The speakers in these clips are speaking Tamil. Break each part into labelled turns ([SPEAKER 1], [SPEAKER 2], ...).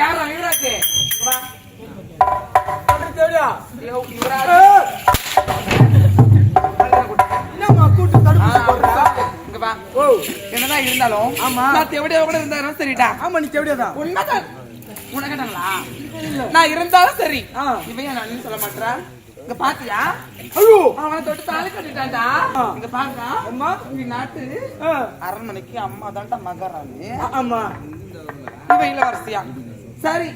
[SPEAKER 1] யாரா யுவராஜ் வா
[SPEAKER 2] தேவடியா
[SPEAKER 1] யுவராஜ்
[SPEAKER 2] என்னம்மா கூட்டு தடுப்பு போடுறா
[SPEAKER 1] இங்க வா ஓ என்னதான் இருந்தாலும்
[SPEAKER 2] ஆமா
[SPEAKER 1] நான் தேவடியா கூட இருந்தாலும் சரிடா
[SPEAKER 2] ஆமா நீ தேவடியாதான்
[SPEAKER 1] உண்மைதான் உனக்கட்டாங்களா நான் இருந்தாலும் சரி இவன் நான் சொல்ல மாட்டேன் இங்க பாத்தியா
[SPEAKER 2] ஐயோ
[SPEAKER 1] அவனை தொட்டு தாலி கட்டிட்டான்டா இங்க பாருங்க
[SPEAKER 2] அம்மா
[SPEAKER 1] இந்த நாட்டு அரண்மனைக்கு அம்மா தான்டா மகாராணி
[SPEAKER 2] ஆமா
[SPEAKER 1] இவ இளவரசியா சரி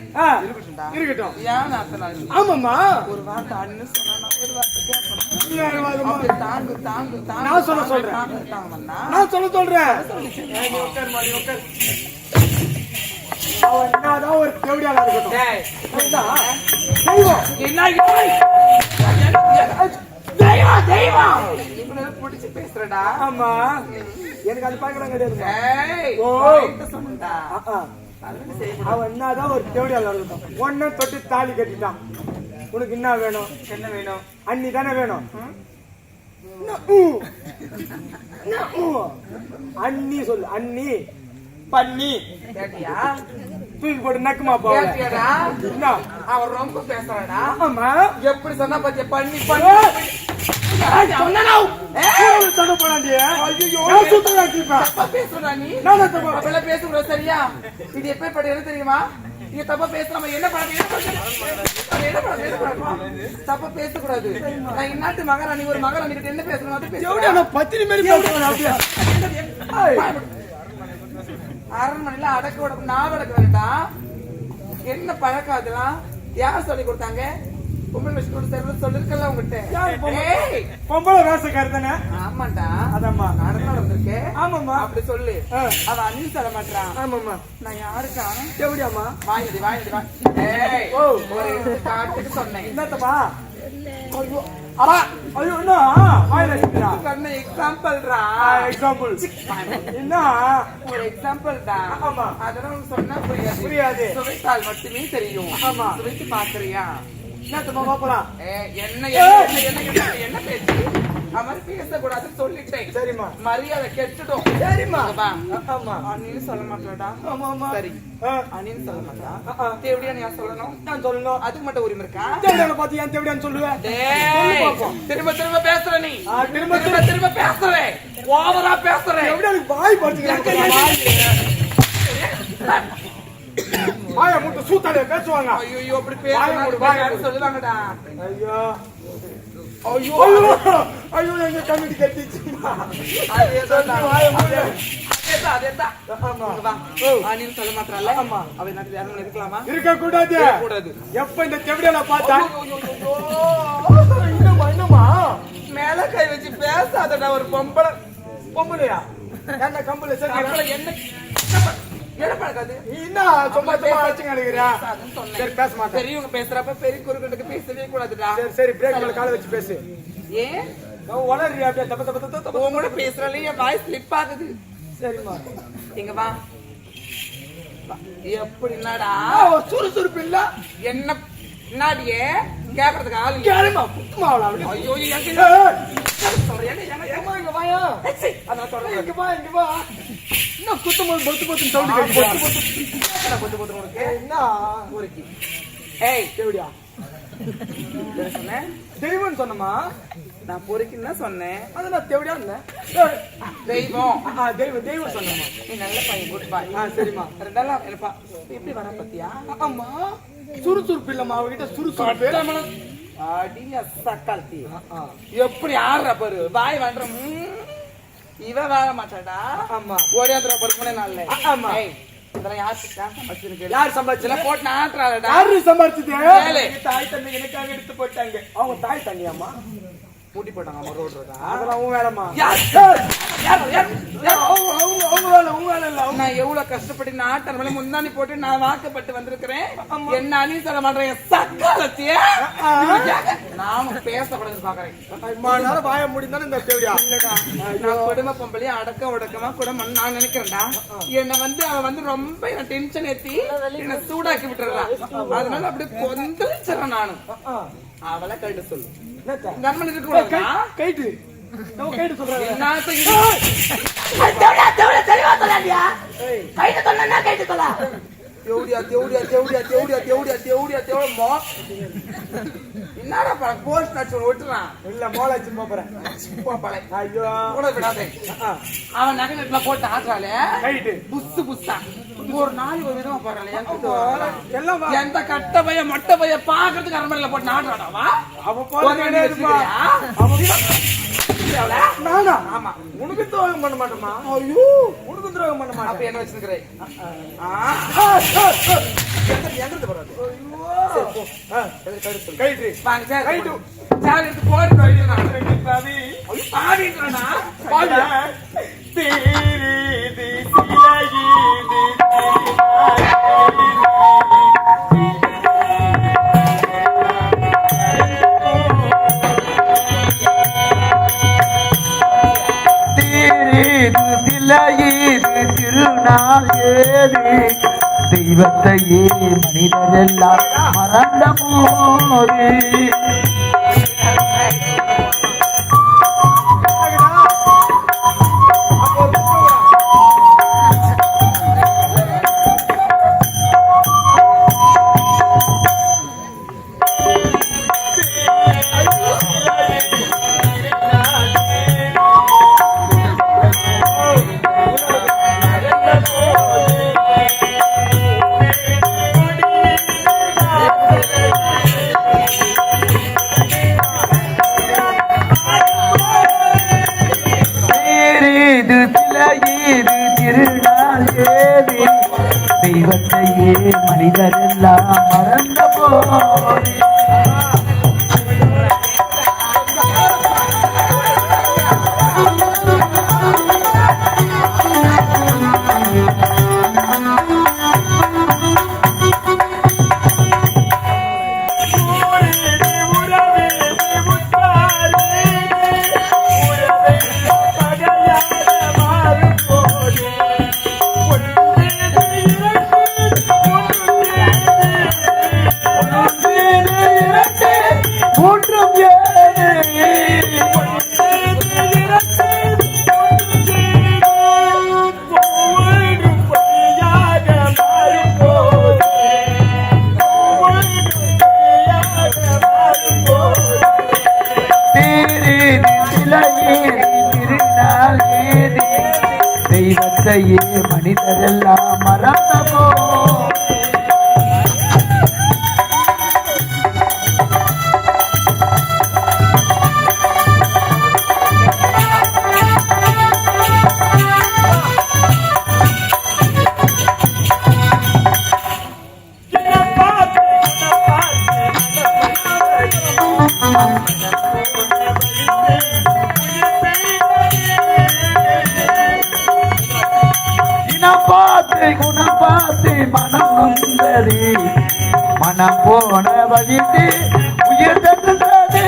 [SPEAKER 2] இருக்கட்டும்
[SPEAKER 1] ஏன் நாத்தனாரு
[SPEAKER 2] ஆமாம்மா
[SPEAKER 1] ஒரு வார்த்தை அண்ணு சொன்னா ஒரு வார்த்தை கேட்கணும் தாங்கு தாங்கு தாங்கு
[SPEAKER 2] நான் சொல்றேன் நான் சொல்றேன் அவன் என்னதான் ஒரு தேவடியாளா இருக்கட்டும்
[SPEAKER 1] தெய்வம் தெய்வம் பிடிச்சு பேசுறடா
[SPEAKER 2] ஆமா எனக்கு அது பாக்கலாம் கிடையாது அவன் என்னதான் ஒரு தேவடியாளா இருக்கட்டும் ஒன்ன தொட்டு தாலி கட்டிட்டான் உனக்கு என்ன வேணும்
[SPEAKER 1] என்ன வேணும்
[SPEAKER 2] அண்ணி தானே வேணும் அண்ணி சொல்லு அண்ணி பண்ணி
[SPEAKER 1] கேட்டியா
[SPEAKER 2] தூக்கி போட்டு நக்குமா போடா
[SPEAKER 1] அவன் ரொம்ப பேசுறாடா
[SPEAKER 2] ஆமா
[SPEAKER 1] எப்படி சொன்னா பாத்தியா பண்ணி பண்ணி சரியா இது எப்ப படம் தெரியுமா நீங்க தப்பா பேசுறாம என்ன தப்பா பேசக்கூடாது நான் இந்நாட்டு மகாராணி ஒரு மகாராணி கிட்ட என்ன பேசணும்
[SPEAKER 2] பத்திரி மாதிரி
[SPEAKER 1] அரண்மனையில அடக்க உடக்கு நான் அடக்க வேண்டாம் என்ன பழக்கம் அதெல்லாம் யார் சொல்லி கொடுத்தாங்க பொம்பளை வேஷம் சொல்லிருக்கல உங்ககிட்ட
[SPEAKER 2] பொம்பளை வேஷக்காரி தானே
[SPEAKER 1] ஆமாண்டா
[SPEAKER 2] அதாம்மா
[SPEAKER 1] நடனம் வந்திருக்கேன்
[SPEAKER 2] ஆமாம்மா
[SPEAKER 1] அப்படி சொல்லு அவ அண்ணி சொல்ல மாட்டான்
[SPEAKER 2] ஆமாம்மா
[SPEAKER 1] நான் யாருக்கா
[SPEAKER 2] எப்படியாமா
[SPEAKER 1] வாங்கி வாங்கி ஒரு காட்டுக்கு சொன்னேன்
[SPEAKER 2] என்னத்தப்பா
[SPEAKER 1] அவா
[SPEAKER 2] ஐயோ என்ன வாயில
[SPEAKER 1] சொன்ன எக்ஸாம்பிள்டா
[SPEAKER 2] எக்ஸாம்பிள் என்ன
[SPEAKER 1] ஒரு எக்ஸாம்பிள்டா
[SPEAKER 2] ஆமா
[SPEAKER 1] அதெல்லாம் உனக்கு சொன்னா
[SPEAKER 2] புரியாது
[SPEAKER 1] சுவைத்தால் மட்டுமே தெரியும்
[SPEAKER 2] ஆமா
[SPEAKER 1] சுவைத்து பாக்குறியா
[SPEAKER 2] என்னத்தப்பா பாப்பலாம்
[SPEAKER 1] என்ன என்ன பேச்சு அவன் பேசக்கூடாதுன்னு சொல்லிட்டேன்
[SPEAKER 2] சரிம்மா
[SPEAKER 1] மரியாதை கெட்டுடும்
[SPEAKER 2] சரிம்மா
[SPEAKER 1] ஆமா அண்ணின்னு சொல்ல மாட்டாடா
[SPEAKER 2] ஆமா ஆமா
[SPEAKER 1] சரி அண்ணின்னு சொல்ல மாட்டா தேவடியா நீ சொல்லணும் நான் சொல்லணும் அதுக்கு மட்டும் உரிமை இருக்கா
[SPEAKER 2] தேவடியான பாத்து ஏன் தேவடியான்னு சொல்லுவேன்
[SPEAKER 1] திரும்ப திரும்ப பேசுற நீ திரும்ப திரும்ப திரும்ப பேசுறேன் ஓவரா பேசுறேன்
[SPEAKER 2] தேவடியானுக்கு வாய் படுத்துக்கிறேன் வாய மூட்டு சூத்தாலே பேசுவாங்க
[SPEAKER 1] ஐயோ அப்படி பேசுவாங்க சொல்லுவாங்கடா
[SPEAKER 2] ஐயோ ஐயோ ஐயோ எங்க கமிட்டி கட்டிச்சுமா
[SPEAKER 1] சொல்ல மாட்டாள் ஆமா அவ நாட்டுல இருக்கலாமா
[SPEAKER 2] இருக்க கூடாது
[SPEAKER 1] கூடாது
[SPEAKER 2] எப்ப இந்த செவிடியா பார்த்தா
[SPEAKER 1] என்னமா மேல கை வச்சு பேசாதடா ஒரு
[SPEAKER 2] பொம்பளையா என்ன கம்பளை சரி
[SPEAKER 1] என்ன பழக்காது
[SPEAKER 2] என்ன சும்மா வச்சு நினைக்கிறா சரி பேச மாட்டேன்
[SPEAKER 1] பெரியவங்க பேசுறப்ப பெரிய குறுக்கிட்டு பேசவே கூடாதுடா
[SPEAKER 2] சரி சரி பிரேக் மேல காலை வச்சு பேசு
[SPEAKER 1] ஏன்
[SPEAKER 2] வளர்றியா அப்படியே தப்ப தப்ப தப்ப
[SPEAKER 1] உங்களோட பேசுறாலே என் வாய் ஸ்லிப் ஆகுது
[SPEAKER 2] சரிம்மா
[SPEAKER 1] இங்க வா எப்படி என்னடா
[SPEAKER 2] சுறுசுறுப்பு இல்ல
[SPEAKER 1] என்ன என்னாடியே கேக்குறதுக்கு ஆளு
[SPEAKER 2] கேளுமா புத்துமாவளா
[SPEAKER 1] ஐயோ
[SPEAKER 2] இங்க வாயா
[SPEAKER 1] அதான் சொல்றேன்
[SPEAKER 2] இங்க வா என்ன குத்தும்போது பொத்து பொத்து சவுண்ட் கேட்குது என்ன ஊருக்கு
[SPEAKER 1] ஏய்
[SPEAKER 2] தேவடியா
[SPEAKER 1] சொன்னேன்
[SPEAKER 2] தெய்வம் சொன்னமா
[SPEAKER 1] நான் பொறுக்கின்னு தான் சொன்னேன்
[SPEAKER 2] அது நான் தேவடியா
[SPEAKER 1] தெய்வம்
[SPEAKER 2] தெய்வம் தெய்வம் சொன்னமா
[SPEAKER 1] நீ நல்ல பையன் குட் பாய்
[SPEAKER 2] சரிம்மா
[SPEAKER 1] ரெண்டாலும் எப்படி வர பத்தியா
[SPEAKER 2] ஆமா சுறுசுறுப்பு இல்லம்மா அவகிட்ட சுறுசுறுப்பு
[SPEAKER 1] அடியா சக்கால்த்தி எப்படி ஆடுற பாரு வாய் வாங்குற இவ வாழ மாட்டாடா
[SPEAKER 2] ஆமா
[SPEAKER 1] ஓடியாந்துற பாரு மூணே நாள்ல
[SPEAKER 2] ஆமா
[SPEAKER 1] இதெல்லாம்
[SPEAKER 2] யார் சம்பாதிச்சல
[SPEAKER 1] போட்டு ஆட்டுறாடா
[SPEAKER 2] யாரு சம்பாதிச்சது
[SPEAKER 1] தாய் தந்தை எனக்காக எடுத்து போட்டாங்க
[SPEAKER 2] அவங்க தாய் தண்ணியாமா
[SPEAKER 1] பூட்டி போட்டாங்க ரோடு
[SPEAKER 2] அதெல்லாம் உன் வேலைமா
[SPEAKER 1] நான் எவ்வளவு கஷ்டப்பட்டு நாட்டம் முந்தாணி போட்டு நான் வாக்கப்பட்டு வந்திருக்கிறேன் என்ன அணி சொல்ல மாட்டேன் சக்காலத்திய நானும் பேசக்கூடாது பாக்குறேன்
[SPEAKER 2] வாய முடிந்தாலும் இந்த தேவடியா
[SPEAKER 1] நான் குடும்ப பொம்பளையே அடக்க உடக்கமா குடும்பம் நான் நினைக்கிறேன்டா என்ன வந்து அவன் வந்து ரொம்ப என்ன டென்ஷன் ஏத்தி என்ன சூடாக்கி விட்டுறான் அதனால அப்படியே கொந்தளிச்சிடறேன் நானும் அவளை கைட்டு சொல்லு நம்ம இருக்க
[SPEAKER 2] கைட்டு கைட்டு சொல்றேன்
[SPEAKER 1] தேவடியா என்னடா போஸ்ட் நச்சு விட்டுறான்
[SPEAKER 2] இல்ல மோளாச்சு போறேன்
[SPEAKER 1] பழை
[SPEAKER 2] ஐயோ
[SPEAKER 1] கூட விடாதே அவன் நகை நட்டுல போட்டு ஆட்டுறாளே புஸ்ஸா ஒரு நாளைக்கு ஒரு விதமா போறாளே
[SPEAKER 2] எல்லாம்
[SPEAKER 1] எந்த கட்ட பைய மொட்டை பைய பாக்குறதுக்கு அரண்மனையில போட்டு நாட்டுறாடாவா
[SPEAKER 2] நானா
[SPEAKER 1] ஆமா
[SPEAKER 2] உனக்கு துரோகம் பண்ண மாட்டோமா ஐயோ உனக்கு துரோகம் பண்ண மாட்டேன்
[SPEAKER 1] அப்ப என்ன வச்சிருக்கிறேன்
[SPEAKER 2] எங்கிருந்து போறாரு கைட்டு
[SPEAKER 1] வாங்க சார் ரைட்டு சார் எடுத்து போடு ரைட்டு பாவி பாவின்றானா பாவியா
[SPEAKER 2] தீரி சிலாயி திருநாள் ஏறி தெய்வத்தையே மனிதரெல்லாம் மறந்த போது தெய்வத்தையே மனிதரெல்லாம் மறந்த போது தெய்வத்தையே மனிதரெல்லாம் மறந்த குணம் பார்த்து மனம் வந்தது மனம் போன வழிந்து உயிர் தந்தது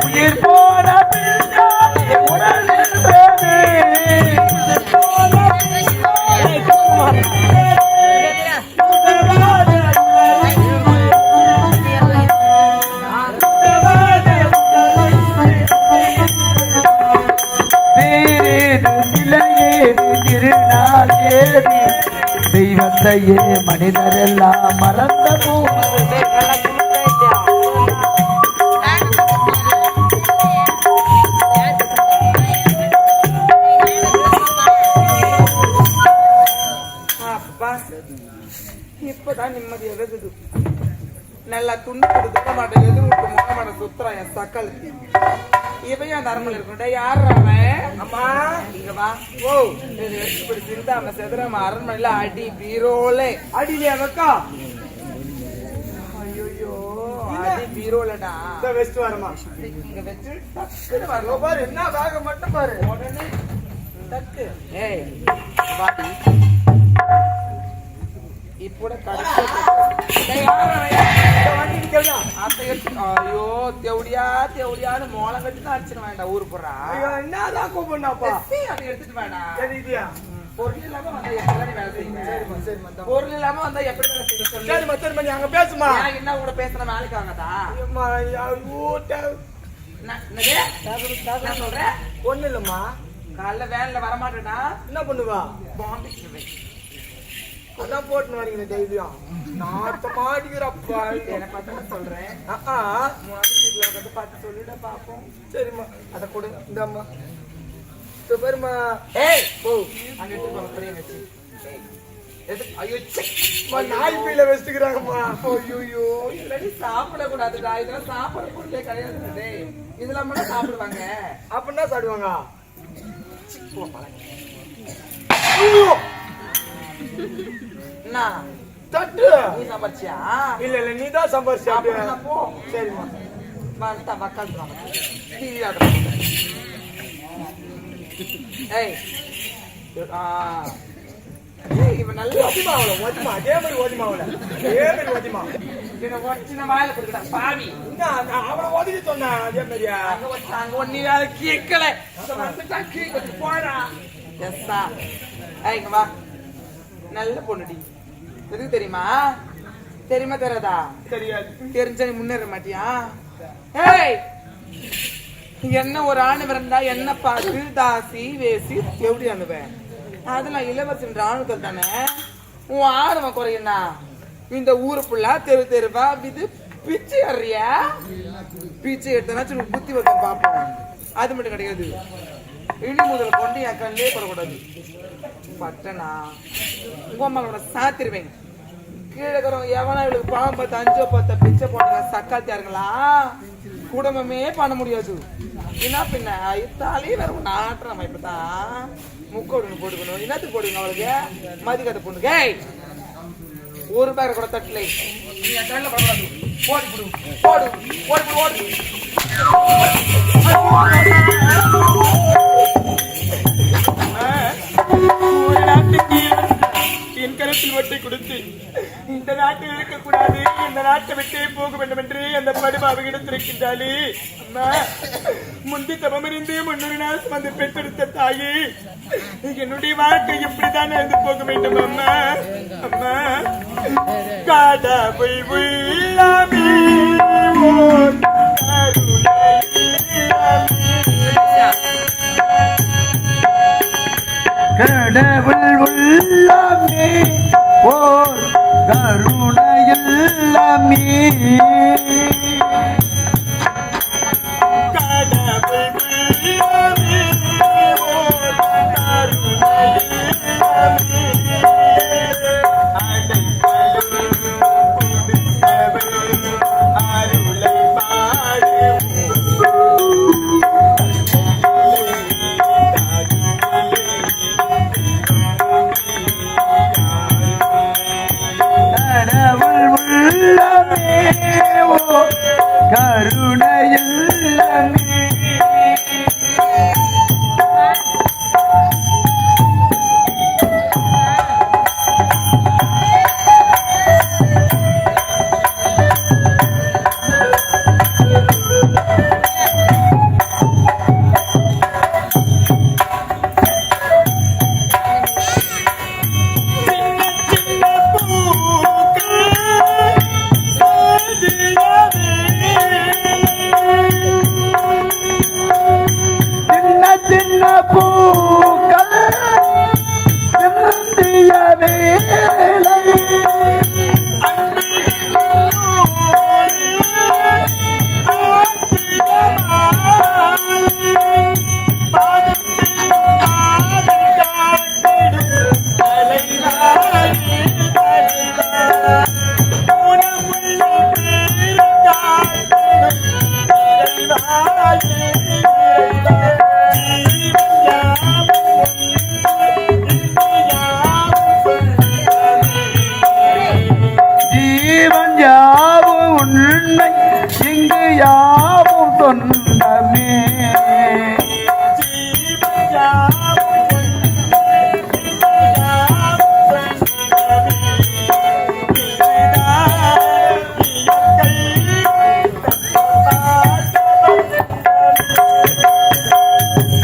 [SPEAKER 2] உயிர் போன உடல் தெய்வத்தையே மனிதரெல்லாம் மறந்த
[SPEAKER 1] இப்பதான் நிம்மதி எழுதுது நல்லா துண்டு கொடுத்துக்க மாட்டேன் எது விட்டு முக மாட்டேன் சுத்துறான் என் சக்கலுக்கு இவையும் அந்த அரண்மனை இருக்கா யார் அம்மா இங்க வா ஓ எப்படி சிந்தாம செதுறாம அரண்மனையில அடி பீரோல
[SPEAKER 2] அடியிலே வைக்கா
[SPEAKER 1] ஐயோ அடி பீரோலடா
[SPEAKER 2] வெஸ்ட் வரமா
[SPEAKER 1] இங்க வச்சு டக்குனு வரல பாரு என்ன வேக மட்டும் பாரு உடனே டக்கு ஏய் வாடி இப்போட ஐயோ தேவடியான்னு மோளம் கட்டி தான் அடிச்சிட வேண்டாம் ஊரு போறா
[SPEAKER 2] என்னதான் கூப்பிடப்பா
[SPEAKER 1] அதை எடுத்துட்டு வேண்டாம் பொருள் இல்லாம வந்தா எப்படி வேலை செய்யுங்க?
[SPEAKER 2] சரிம்மா சரிம்மா இந்தா.
[SPEAKER 1] பொருள் இல்லாம வந்தா எப்படி வேலை செய்ய சொல்லு?
[SPEAKER 2] சரிம்மா சரிம்மா நீ அங்க பேசுமா.
[SPEAKER 1] நான் என்ன கூட பேசுற வேலைக்கு வாங்கதா?
[SPEAKER 2] அம்மா ஐயோ
[SPEAKER 1] நான் சொல்றேன்
[SPEAKER 2] ஒண்ணு இல்லம்மா.
[SPEAKER 1] காலைல வேன்ல வரமாட்டேன்னா
[SPEAKER 2] என்ன பண்ணுவா?
[SPEAKER 1] பாம்பிடுவேன்.
[SPEAKER 2] அதான் போட்டுன்னு வரீங்க டெய்லியும். நாத்த மாட்டிக்கிறப்பா.
[SPEAKER 1] என்ன பார்த்தா சொல்றேன். மூணாவது சீட்ல வந்து பார்த்து சொல்லிட பாப்போம்.
[SPEAKER 2] சரிம்மா அத கொடு. இந்த அம்மா பெருமா.
[SPEAKER 1] ஏய் போ அங்க எடுத்து போங்க பெரிய வச்சு. ஐயோ
[SPEAKER 2] நாய் பீல வச்சுக்கிறாங்கம்மா.
[SPEAKER 1] ஐயோ இல்லடி சாப்பிட கூடாதுடா. இதெல்லாம் சாப்பிட பொருளே கிடையாது. டேய் இதெல்லாம் மட்டும் சாப்பிடுவாங்க.
[SPEAKER 2] அப்படின்னா சாப்பிடுவாங்க.
[SPEAKER 1] என்ன
[SPEAKER 2] தட்டு
[SPEAKER 1] நீ சம்பாரிச்சியா?
[SPEAKER 2] இல்ல இல்ல நீ தான் சம்பாரிச்சியா?
[SPEAKER 1] அப்படின்னா போ.
[SPEAKER 2] சரிம்மா
[SPEAKER 1] வந்தா வக்கால் டிவி ஏய் இவன் நல்ல
[SPEAKER 2] ஓதிமாவல ஓதிமா அதே மாதிரி ஓதிமாவல அதே மாதிரி ஓதிமா.
[SPEAKER 1] என்ன வச்சின வாயில போட்டுடா பாவி.
[SPEAKER 2] நான் அவளை ஓதிக்க சொன்னேன் அதே மாதிரியா.
[SPEAKER 1] அங்க வச்சாங்க ஒண்ணு வேற கேக்கல. வந்துட்டா கேக்க போடா. எஸ்ஸா ஏய் இங்க வா. நல்ல பொண்ணுடி. எதுக்கு தெரியுமா? தெரியுமா தெரியாதா?
[SPEAKER 2] தெரியாது.
[SPEAKER 1] தெரிஞ்ச நீ முன்னேற மாட்டியா? ஏய் என்ன ஒரு ஆணு இருந்தா என்ன பார்த்து தாசி வேசி எப்படி அனுவேன்? அதெல்லாம் இளவரசன் ஆணுக்கள் தானே. உன் ஆர்வம் குறையும்னா இந்த ஊரு புள்ளா தெரு தெருவா இது பிச்சை ஏறியா? பிச்சை எடுத்தனாச்சும் உனக்கு புத்தி வந்து பார்ப்போம். அது மட்டும் கிடையாது. இனி முதல் கொண்டு என் கண்ணிலே போடக்கூடாது. பட்டனா உங்க அம்மாவோட சாத்திருவேன். கீழே இருக்கிறவங்க எவனா இவளுக்கு பாவம் பார்த்து 5 10 பிச்சை போடுங்க சக்காத்தியாருங்களா குடும்பமே பண்ண முடியாது. என்ன பின்ன இத்தாலே வேற ஒண்ணு ஆட்டுறாம இப்பதான் முக்கோடு போட்டுக்கணும். என்னத்துக்கு போடுங்க அவளுக்கு மதிக்காத பொண்ணுங்க. ஒரு பேர் கூட தட்டல. நீ என் கண்ணில் படக்கூடாது. போடு போடு போடு போடு ஒரு நாட்டுக்கு என் கருத்தில் ஒட்டை கொடுத்து இந்த நாட்டில் இருக்கக்கூடாது, இந்த நாட்டை விட்டே போக வேண்டும் என்று அந்த படுபாவை எடுத்திருக்கின்றாளே அம்மா. முந்தி தபமிருந்து 300 நாள் வந்து பெற்றெடுத்த தாயே, என்னுடைய வாழ்க்கை எப்படிதான் இருந்து போக வேண்டும் அம்மா. அம்மா கடவுள் உள்ளமே ஓர்
[SPEAKER 2] கடவுள் உள்ளமே ஓர் கருணையுள்ளமே.
[SPEAKER 1] கடவுள் உள்ளமே ஓர் கருணையுள்ளமே. அருளை பாடு
[SPEAKER 2] கருணையுள்ளமே.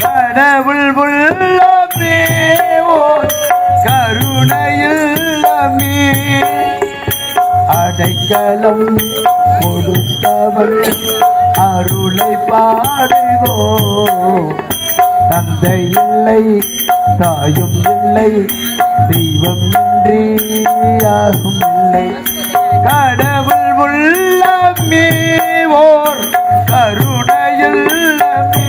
[SPEAKER 2] கடவுள் உள்ளமே ஓர்
[SPEAKER 3] அடைக்கலம் கொடுத்தவள் அருளை பாடுவோம். தந்தை இல்லை தாயும் இல்லை தெய்வம் இன்றி யாரும் இல்லை. கடவுள் உள்ளமே ஓர் கருணையுள்ளமே.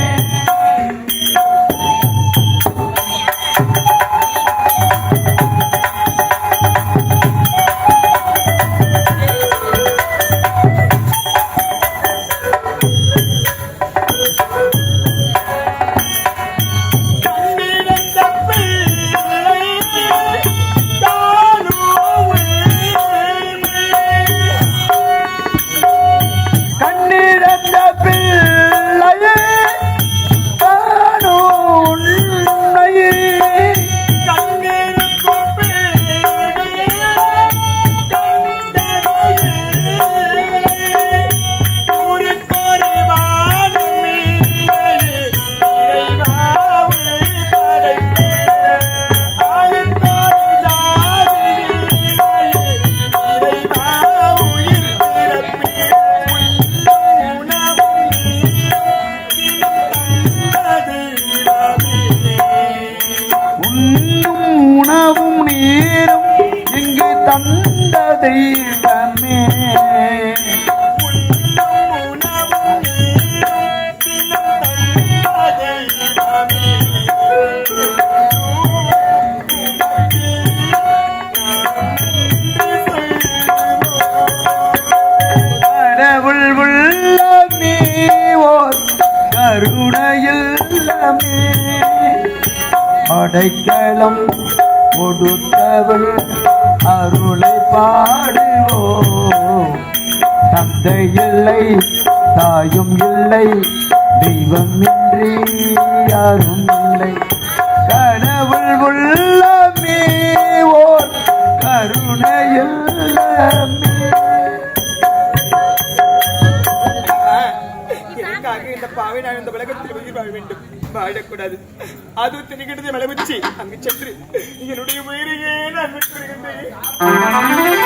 [SPEAKER 3] உணவும் நீரும் இங்கு தந்த தெய்வமே. கடவுள் உள்ளமே ஓர் கருணையுள்ளமே. அடைக்கலம் கொடுத்தவள் அருளை பாடுவோம். தந்தை இல்லை தாயும் இல்லை தெய்வம் இன்றி யாரும் இல்லை. கடவுள் உள்ளமே ஓர் கருணையுள்ளமே.
[SPEAKER 2] எனக்காக இந்த பாவை நான் இந்த உலகத்தில் உயிர் வாழ வேண்டும், வாழக்கூடாது. அது திணிக்கிட்டதை மலமுச்சி அங்கு சென்று என்னுடைய உயிரையே நான் விட்டு வருகின்றேன்.